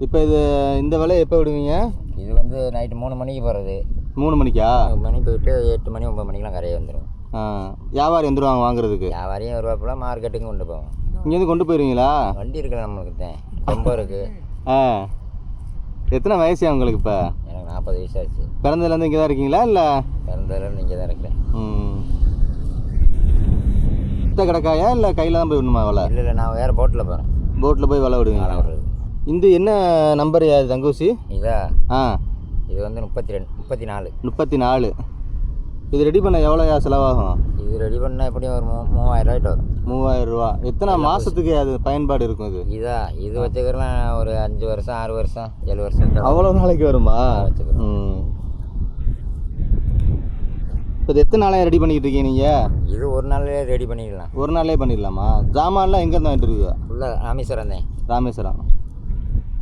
இப்போ இந்த விலை எப்போ விடுவீங்க? இது வந்து நைட்டு 3 மணிக்கு போகிறது. 3 மணிக்கா? 3 மணி போயிட்டு 8 மணி 9 மணிக்கெலாம் கரையை வந்துடும். வியாபாரி வந்துடுவாங்க வாங்குறதுக்கு? வியாபாரியும் வருவாப்புல, மார்க்கெட்டுக்கும் கொண்டு போவோம். இங்கேருந்து கொண்டு போயிருவீங்களா? வண்டி இருக்குது நம்மளுக்கு தான், ரொம்ப இருக்குது. எத்தனை வயசு உங்களுக்கு இப்போ? எனக்கு 40 வயசு ஆச்சு. பிறந்ததுலேருந்து இங்கே தான் இருக்கீங்களா இல்லை? பிறந்ததுலேருந்து இங்கே தான் இருக்கிறேன். சுத்த கிடக்காயா இல்லை கையில் தான் போய் விடணுமா வலை? இல்லை நான் வேறு போட்டில் போகிறேன். போட்டில் போய் வலை விடுவீங்க? வலை விடுறது. இந்த என்ன நம்பர் தங்கூசி? இதா? இது வந்து 34. 34. இது ரெடி பண்ண எவ்வளோ செலவாகும்? இது ரெடி பண்ணால் எப்படியும் ஒரு 3000 ரூபாய்ட்டு வரும். 3000 ரூபா. எத்தனை மாதத்துக்கு அது பயன்பாடு இருக்கும்? இது வச்சுக்கிறலாம் ஒரு 5 வருஷம் 6 வருஷம் 7 வருஷம். அவ்வளோ நாளைக்கு வருமா? வச்சுக்கிறோம். இப்போ இது எத்தனை நாளையாக ரெடி பண்ணிக்கிட்டு இருக்கீங்க நீங்கள்? இது ஒரு நாள்லேயே ரெடி பண்ணிடலாம். ஒரு நாள்லேயே பண்ணிடலாமா? ஜாமான்லாம் எங்கேருந்து வாங்கிட்டு இருக்கீங்க? ஃபுல்லாக ராமேஸ்வரம் தான். ராமேஸ்வரம்.